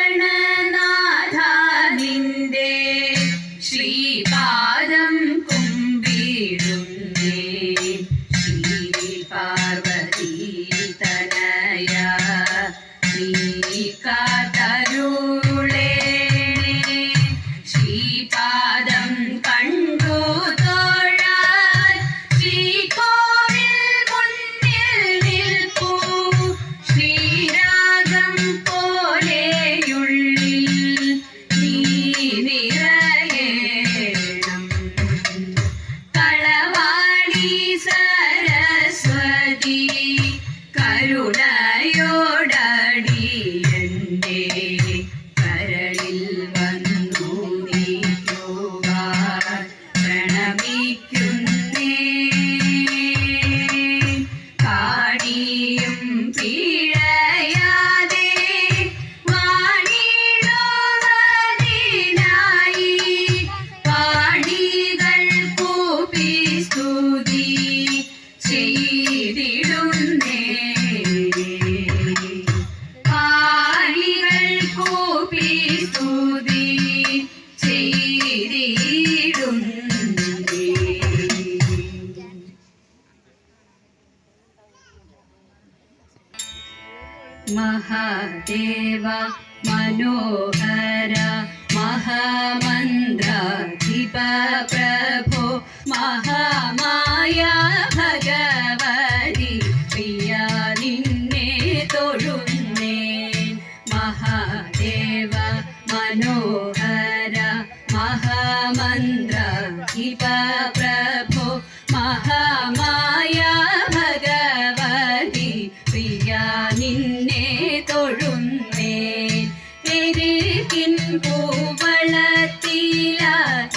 ശ്രീഗണനാഥ നിന്റെ ശ്രീപാദം കുമ്പിടുന്നേ ശ്രീ പാർവതി തനയ നീ കാതരുളേ ശ്രീപാദം കണ്ടു തൊഴാൻ ശ്രീകോവിൽ മുന്നിൽ നിൽപ്പൂ ശ്രീരാഗം പോലെയുള്ളിൽ നീ നിറയേണം കളവാടി സരസ്വതി കരുണയോടടിയന്റെ കരളിൽ വന്നു നീക്കുവാൻ പ്രണമിക്കുന്നേ കാടിയും പിഴയാതെ വാണിടുവതിനായി പാടികൾ കൂപ്പി സ്തുതി ചെയ്തിടുന്നേ പാടികൾ കൂപ്പി സ്തുതി ചെയ്തിടുന്നേ. മഹാദേവ മനോഹര മഹാമന്ത്രാധിപ പ്രഭോ മഹാമായ ഭഗവതി പ്രിയ നിന്നെ തൊഴുന്നേ മഹാദേവ മനോഹര മഹാമന്ത്രാധിപ പ്രഭോ മഹാമായ ഭഗവതി പ്രിയ നിന്നെ തൊഴുന്നേ പെരുകിൻ പൂവളത്തില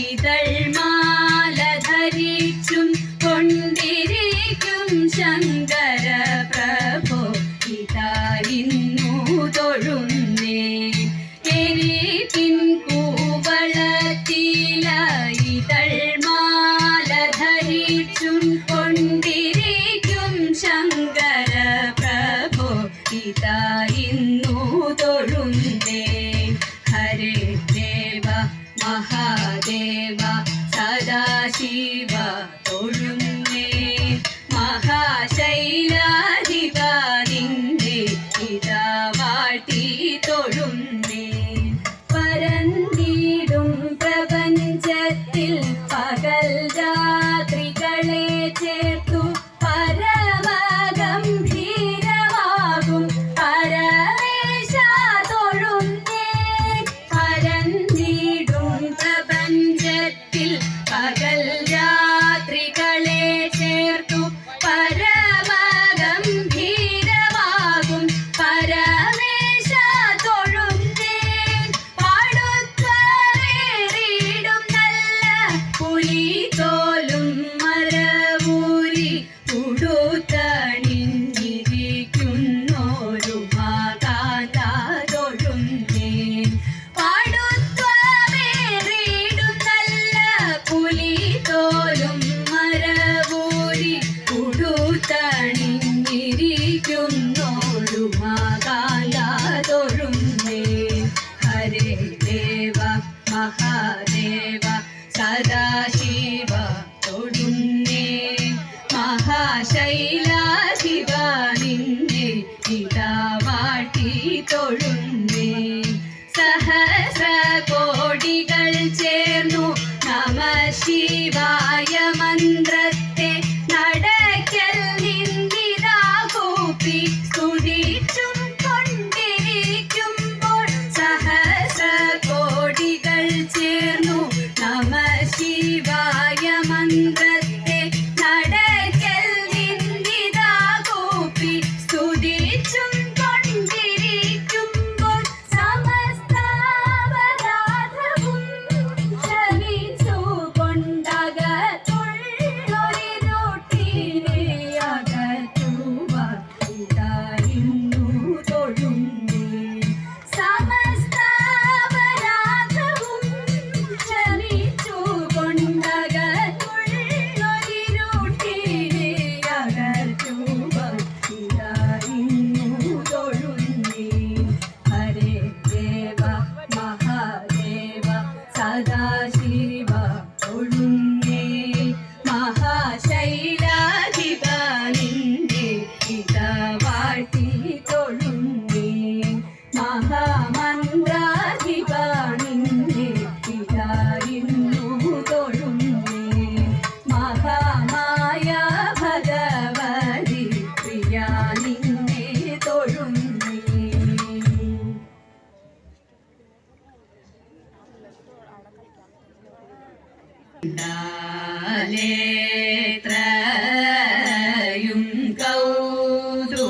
ഇതൾ മാല ധരിച്ചും കൊണ്ടിരിക്കും ശങ്കര പ്രഭോ ഇതായിരുന്നു തൊഴുന്നേ പെരുകിൻ പൂവളത്തില ഇതൾ മാല ധരിച്ചും കൊണ്ടിരിക്കും ശങ്കര പ്രഭോ ഇതായിരുന്നു തൊഴുന്നേ ഹരേ ദേവ മഹാദേവ സദാശിവ തൊഴുന്നേ മഹാശൈലാധിപ നിന്റെ ഇതാ വാഴ്ത്തി തൊഴുന്നേ പരന്നിടും പ്രപഞ്ചത്തിൽ പകൽ രാത്രികളെ ചേർത്തു പരമഗംഭീരമാകും പരമേശ തൊഴുന്നേ പരന്നിടും പ്രപഞ്ചത്തിൽ പകൽ രാത്രികളെ ചേർത്തു പരമഗംഭീരമാകും പരമേശ തൊഴുന്നേ പാടുത്വമേറിയിടും നല്ല പുലിതോലും മരവൂരി ഉടുത്തണിഞ്ഞിരിക്കുന്നോരു മാതാത തൊഴുന്നേ പാടുത്വമേറിയിടും നല്ല പുലിതോലും മരവൂരി ഉടുത്തണിഞ്ഞിരിക്കുന്നോരു മാതാത തൊഴുന്നേ ഹരേ ദേവ മഹാദേവ സദാശിവ തൊഴുന്നേ മഹാശൈലാശിവ നിന്നെ ഇതാ വാട്ടി തൊഴുന്നേ സഹസ്ര കോടികൾ ചേർന്നു നമ ശിവായ മന്ത്രത്തെ നടക്കൽ നിന്നിതാ കൂപ്പി സ്തുതിച്ചും കൊണ്ടിരിക്കുമ്പോൾ സഹസ്ര കോടികൾ ചേർന്നു നമ ശിവായ മന്ത്രത്തെ നടക്കൽ നിന്നിതാ കൂപ്പി സ്തുതിച്ചും കൊണ്ടിരിക്കുമ്പോൾ സമസ്താപരാധവും ക്ഷമിച്ചു കൊണ്ടകത്തുള്ളൊരിരുട്ടിനെ അകറ്റുവാൻ ഇതായിരുന്നു തൊഴുന്നേ സമസ്താപരാധവും ക്ഷമിച്ചു കൊണ്ടകത്തുള്ള എത്രയും കൗതുകം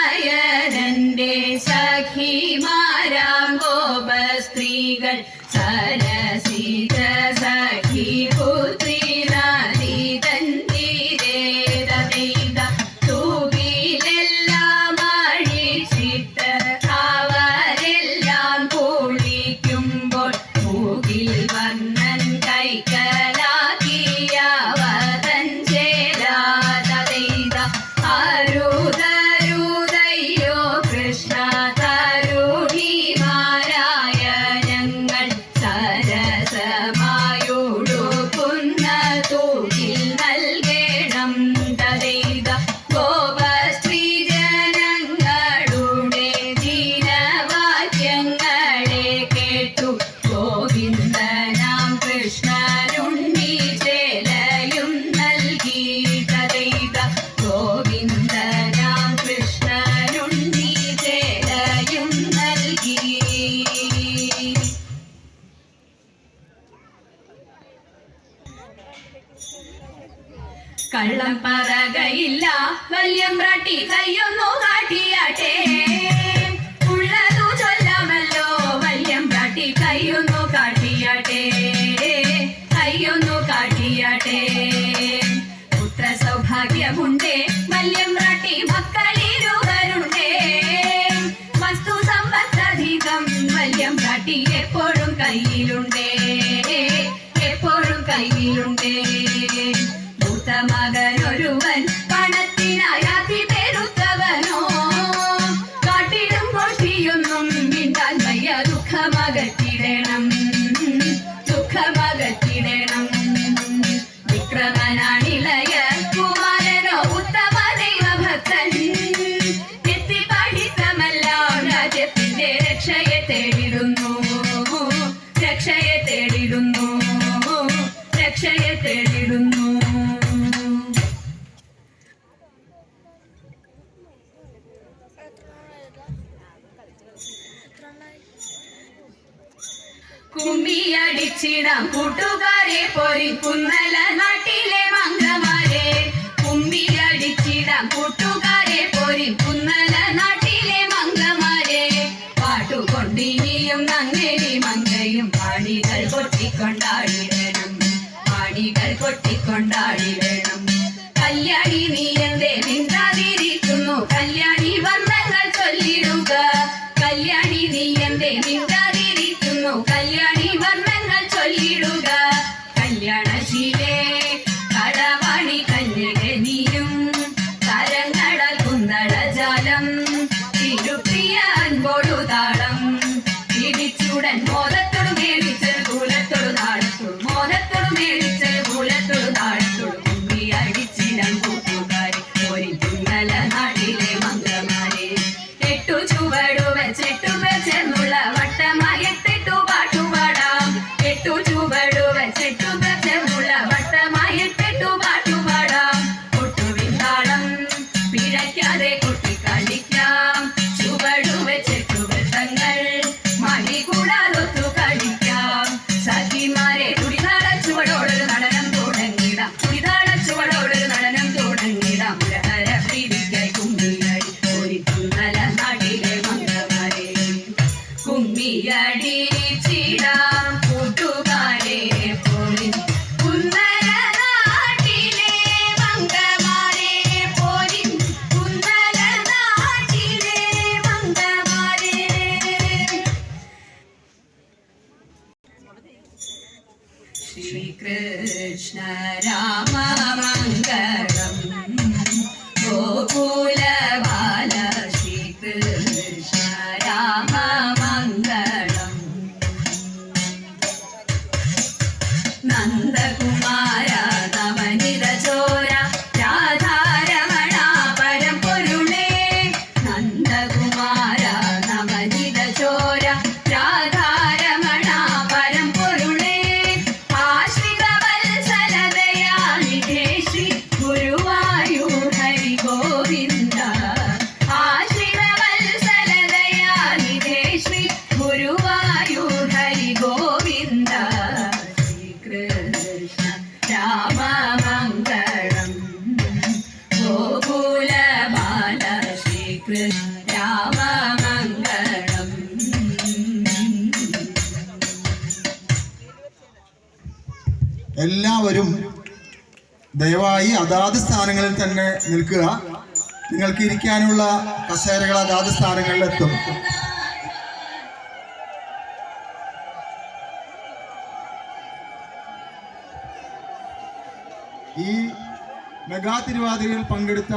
സരസിജനായകന്റെ സഖിമാരാം ഗോപസ്ത്രീകൾ സരസിജ സഖി പുത്രി നദീതൻ തീരേത തൂകിലെല്ലാം അഴിച്ചിട്ട് അവരെല്ലാം കുളിക്കുമ്പോൾ മൂകിൽ വർണ്ണൻ കൈക്കലാക്കിയ വതൻ ചേരാതൈത അരുതരുതയ്യോ കൃഷ്ണ തരുണിമാരായ ഞങ്ങൾ സരസമായൊടുക്കുന്ന തൂകിൽ നൽകണം തദൈത ഗോപസ്ത്രീ ജനങ്ങളുടെ ദീനവാക്യങ്ങളെ കേട്ടു ഗോവിന്ദനാം കൃഷ്ണനുണ്ണി ചേലയും നൽകി തദൈത ഗോവിന്ദനാം കൃഷ്ണനുണ്ണി ചേലയും നൽകി. കള്ളം പറകയില്ല വല്യമ്പ്രാട്ടി കയ്യൊന്നു കാട്ടിയാട്ടെ ഉള്ളതു ചൊല്ലാമല്ലോ വല്യമ്പ്രാട്ടി കയ്യൊന്നു കാട്ടിയാട്ടെ കയ്യൊന്നു കാട്ടിയാട്ടെ. ഭാഗ്യമുണ്ടേ വല്യമ്പ്രാട്ടി മക്കളിരുവരുണ്ടേ വസ്തു സമ്പത്തധികം വല്യമ്പ്രാട്ടി എപ്പോഴും കയ്യിലുണ്ടേ എപ്പോഴും കയ്യിലുണ്ടേ മൂത്ത മകനൊരുവൻ പണത്തിനായി അതിപെരുത്തവനോ കാട്ടിടും കൊട്ടിയൊന്നും മിണ്ടാൻ വയ്യ ദുഃഖമകറ്റിടണം ദുഃഖമകറ്റിടണം വിക്രമനാണിളയ കുമാരനോ ഉത്തമ ദൈവഭക്തൻ എത്തി പഠിത്തമെല്ലാം രാജ്യത്തിന്റെ രക്ഷയെ തേടിടുന്നു രക്ഷയെ തേടിടുന്നു രക്ഷയെ തേടിടുന്നു കുമ്മിയടിച്ചിടാം കൂട്ടുകാരെ പൊരിക്കുന്നല നാട്ടിലെ മംഗമാരെ കുമ്മിയടിച്ചിടാം കൂട്ടുകാരെ പൊരിക്കുന്നല നാട്ടിലെ മംഗമാരെ പാട്ടുകൊണ്ടിനിയും നങ്ങേരി മങ്കയും പാടികൾ കൊട്ടിക്കൊണ്ടാടിടണം പാടികൾ കൊട്ടിക്കൊണ്ടാടിടണം കല്യാണി നീ എന്തേ മിണ്ടാതിരിക്കുന്നു കല്യാണി വർണ്ണങ്ങൾ ചൊല്ലിടുക കല്യാണി നീ എന്തേ മിണ്ടാതിരിക്കുന്നു കല്യാണി വർണ്ണങ്ങൾ ചൊല്ലിടുക കല്യാണശീലേ കടവാണി കന്യകെ നീയും കരങ്ങളൽ കുന്തളജാലം തിരുപ്രിയ അൻപോടു താളം പിടിച്ചുടൻ മോദത്തോടു മേടിച്ചൽ കൂലത്തോടു താഴത്തോടു മോദത്തോടു മേടിച്ചൽ കൂലത്തോടു താഴത്തോടു കുമ്പി അടിച്ചിടം കൂട്ടുകാരി ഒരു തുന്നല നാട്ടിലെ മംഗമാരെ എട്ടു ചുവടു വെച്ചെട്ടു ചേർന്നുള്ള വട്ടമായി എട്ടെട്ടു പാട്ടുപാടാം എട്ടു ചുവടു വെച്ചെട്ടു ചേർന്നുള്ള വട്ടമായി എട്ടെട്ടു പാട്ടുപാടാം കൊട്ടുവിൻ താളം പിഴയ്ക്കാതെ കൊട്ടിക്കളിക്കാം ചുവടു വെച്ചെട്ടു വൃത്തങ്ങൾ മടി കൂടാതൊത്തു കളിക്കാം സഖിമാരെ തുടിതാള ചുവടോടൊരു നടനം തുടങ്ങിടാം തുടിതാള ചുവടോടൊരു നടനം തുടങ്ങിടാം മുരഹര പ്രീതിക്കായി കുമ്മിയടി ഒരുക്കുന്നല നാട്ടിലെ മംഗമാരെ കുമ്മിയടിച്ചിടാം കൂട്ടുകാരെ പോരി കുന്നല നാട്ടിലെ മംഗമാരെ പോരി കുന്നല നാട്ടിലെ മംഗമാരെ ശ്രീകൃഷ്ണ രാമ മംഗളം ഗോകുല ബാല ശ്രീകൃഷ്ണ രാമ മംഗളം നന്ദകുമാര നവനിത ചോര രാധാരമണ പരമ്പൊരുളേ നന്ദകുമാര നവനിത ചോര രാധാരമണ പരമ്പൊരുളേ ആശ്രിത വത്സലതയാനിധേ ശ്രീ ഗുരുവായൂർ ഹരി ഗോവിന്ദ ആശ്രിത വത്സലതയാനിധേ ശ്രീ ഗുരുവായൂർ ഹരി ഗോവിന്ദ ശ്രീകൃഷ്ണ രാമ മംഗളം ഗോകുല ബാല ശ്രീകൃഷ്ണ രാമ മംഗളം എല്ലാവരും ദയവായി അതാത് സ്ഥാനങ്ങളിൽ തന്നെ നിൽക്കുക. നിങ്ങൾക്ക് ഇരിക്കാനുള്ള കസേരകൾ അതാത് സ്ഥാനങ്ങളിലെത്തും. ഈ മെഗാ തിരുവാതിരയിൽ പങ്കെടുത്ത